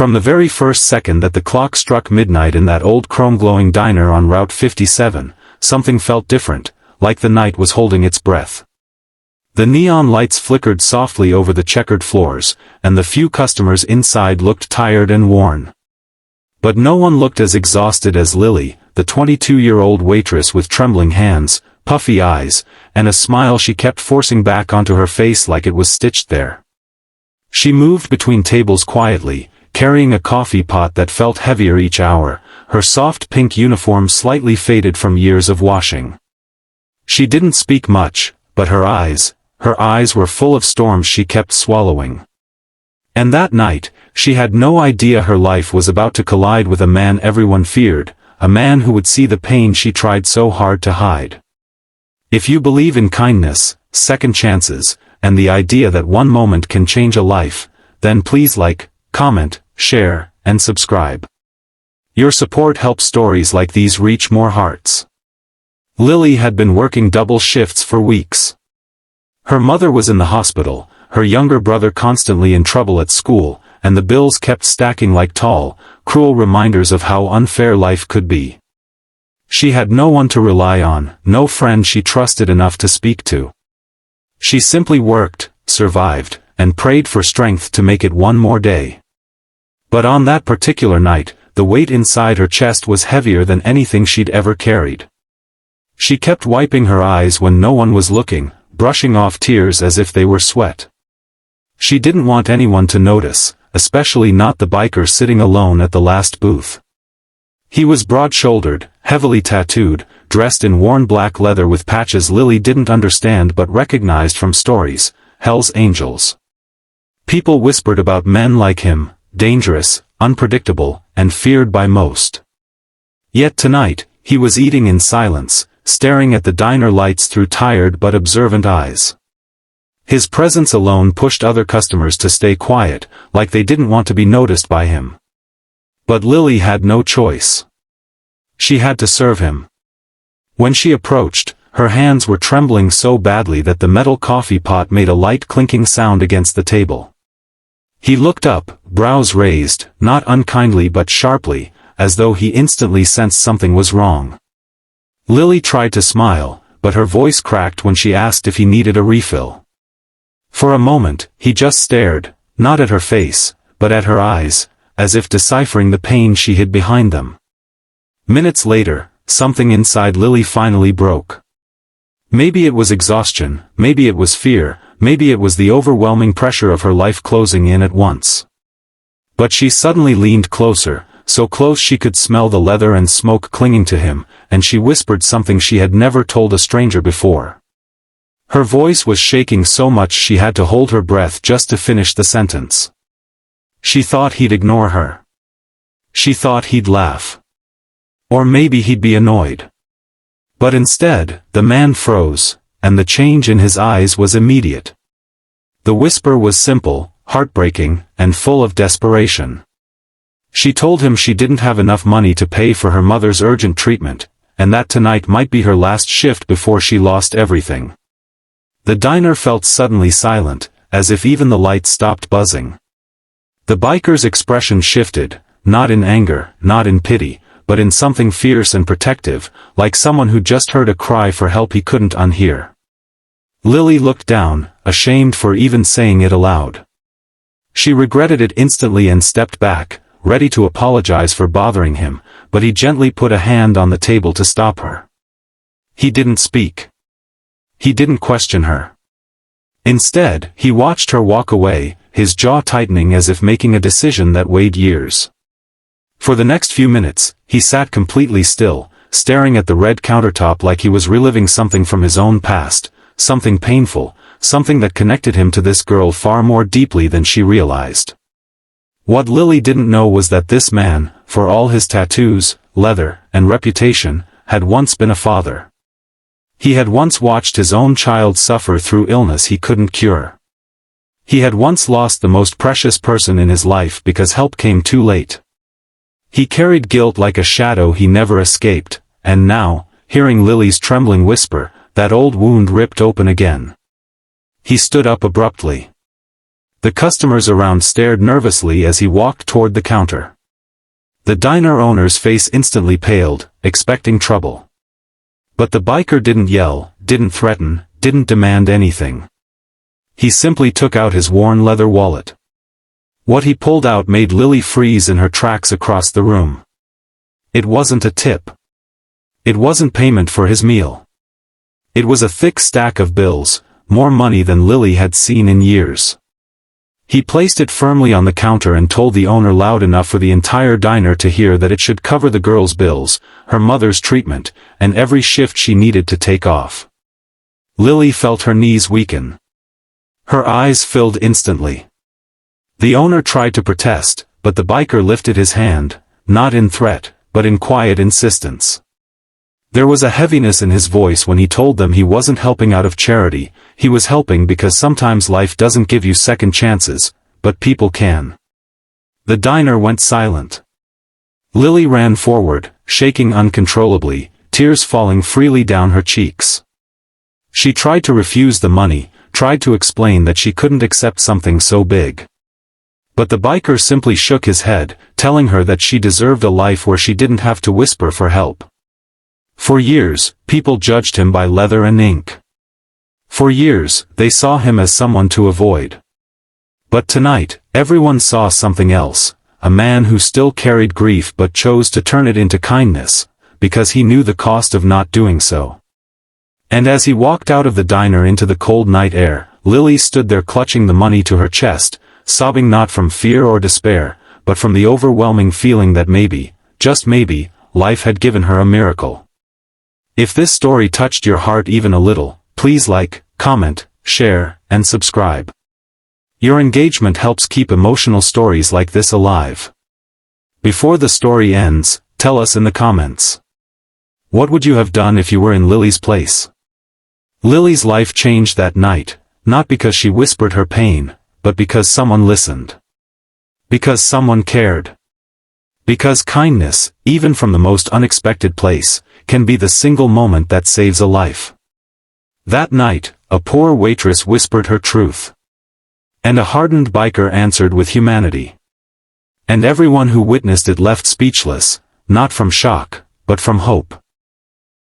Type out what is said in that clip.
From the very first second that the clock struck midnight in that old chrome-glowing diner on Route 57, something felt different, like the night was holding its breath. The neon lights flickered softly over the checkered floors, and the few customers inside looked tired and worn. But no one looked as exhausted as Lily, the 22-year-old waitress with trembling hands, puffy eyes, and a smile she kept forcing back onto her face like it was stitched there. She moved between tables quietly, carrying a coffee pot that felt heavier each hour, her soft pink uniform slightly faded from years of washing. She didn't speak much, but her eyes were full of storms she kept swallowing. And that night, she had no idea her life was about to collide with a man everyone feared, a man who would see the pain she tried so hard to hide. If you believe in kindness, second chances, and the idea that one moment can change a life, then please like, comment, share, and subscribe. Your support helps stories like these reach more hearts. Lily had been working double shifts for weeks. Her mother was in the hospital, her younger brother constantly in trouble at school, and the bills kept stacking like tall, cruel reminders of how unfair life could be. She had no one to rely on, no friend she trusted enough to speak to. She simply worked, survived, and prayed for strength to make it one more day. But on that particular night, the weight inside her chest was heavier than anything she'd ever carried. She kept wiping her eyes when no one was looking, brushing off tears as if they were sweat. She didn't want anyone to notice, especially not the biker sitting alone at the last booth. He was broad-shouldered, heavily tattooed, dressed in worn black leather with patches Lily didn't understand but recognized from stories, Hell's Angels. People whispered about men like him, dangerous, unpredictable, and feared by most. Yet tonight, he was eating in silence, staring at the diner lights through tired but observant eyes. His presence alone pushed other customers to stay quiet, like they didn't want to be noticed by him. But Lily had no choice. She had to serve him. When she approached, her hands were trembling so badly that the metal coffee pot made a light clinking sound against the table. He looked up, brows raised, not unkindly but sharply, as though he instantly sensed something was wrong. Lily tried to smile, but her voice cracked when she asked if he needed a refill. For a moment, he just stared, not at her face, but at her eyes, as if deciphering the pain she hid behind them. Minutes later, something inside Lily finally broke. Maybe it was exhaustion, maybe it was fear, maybe it was the overwhelming pressure of her life closing in at once. But she suddenly leaned closer, so close she could smell the leather and smoke clinging to him, and she whispered something she had never told a stranger before. Her voice was shaking so much she had to hold her breath just to finish the sentence. She thought he'd ignore her. She thought he'd laugh. Or maybe he'd be annoyed. But instead, the man froze, and the change in his eyes was immediate. The whisper was simple, heartbreaking, and full of desperation. She told him she didn't have enough money to pay for her mother's urgent treatment, and that tonight might be her last shift before she lost everything. The diner felt suddenly silent, as if even the lights stopped buzzing. The biker's expression shifted, not in anger, not in pity, but in something fierce and protective, like someone who just heard a cry for help he couldn't unhear. Lily looked down, ashamed for even saying it aloud. She regretted it instantly and stepped back, ready to apologize for bothering him, but he gently put a hand on the table to stop her. He didn't speak. He didn't question her. Instead, he watched her walk away, his jaw tightening as if making a decision that weighed years. For the next few minutes, he sat completely still, staring at the red countertop like he was reliving something from his own past, something painful, something that connected him to this girl far more deeply than she realized. What Lily didn't know was that this man, for all his tattoos, leather, and reputation, had once been a father. He had once watched his own child suffer through illness he couldn't cure. He had once lost the most precious person in his life because help came too late. He carried guilt like a shadow he never escaped, and now, hearing Lily's trembling whisper, that old wound ripped open again. He stood up abruptly. The customers around stared nervously as he walked toward the counter. The diner owner's face instantly paled, expecting trouble. But the biker didn't yell, didn't threaten, didn't demand anything. He simply took out his worn leather wallet. What he pulled out made Lily freeze in her tracks across the room. It wasn't a tip. It wasn't payment for his meal. It was a thick stack of bills, more money than Lily had seen in years. He placed it firmly on the counter and told the owner loud enough for the entire diner to hear that it should cover the girl's bills, her mother's treatment, and every shift she needed to take off. Lily felt her knees weaken. Her eyes filled instantly. The owner tried to protest, but the biker lifted his hand, not in threat, but in quiet insistence. There was a heaviness in his voice when he told them he wasn't helping out of charity, he was helping because sometimes life doesn't give you second chances, but people can. The diner went silent. Lily ran forward, shaking uncontrollably, tears falling freely down her cheeks. She tried to refuse the money, tried to explain that she couldn't accept something so big. But the biker simply shook his head, telling her that she deserved a life where she didn't have to whisper for help. For years, people judged him by leather and ink. For years, they saw him as someone to avoid. But tonight, everyone saw something else, a man who still carried grief but chose to turn it into kindness, because he knew the cost of not doing so. And as he walked out of the diner into the cold night air, Lily stood there clutching the money to her chest, sobbing not from fear or despair, but from the overwhelming feeling that maybe, just maybe, life had given her a miracle. If this story touched your heart even a little, please like, comment, share, and subscribe. Your engagement helps keep emotional stories like this alive. Before the story ends, tell us in the comments. What would you have done if you were in Lily's place? Lily's life changed that night, not because she whispered her pain, but because someone listened. Because someone cared. Because kindness, even from the most unexpected place, can be the single moment that saves a life. That night, a poor waitress whispered her truth. And a hardened biker answered with humanity. And everyone who witnessed it left speechless, not from shock, but from hope.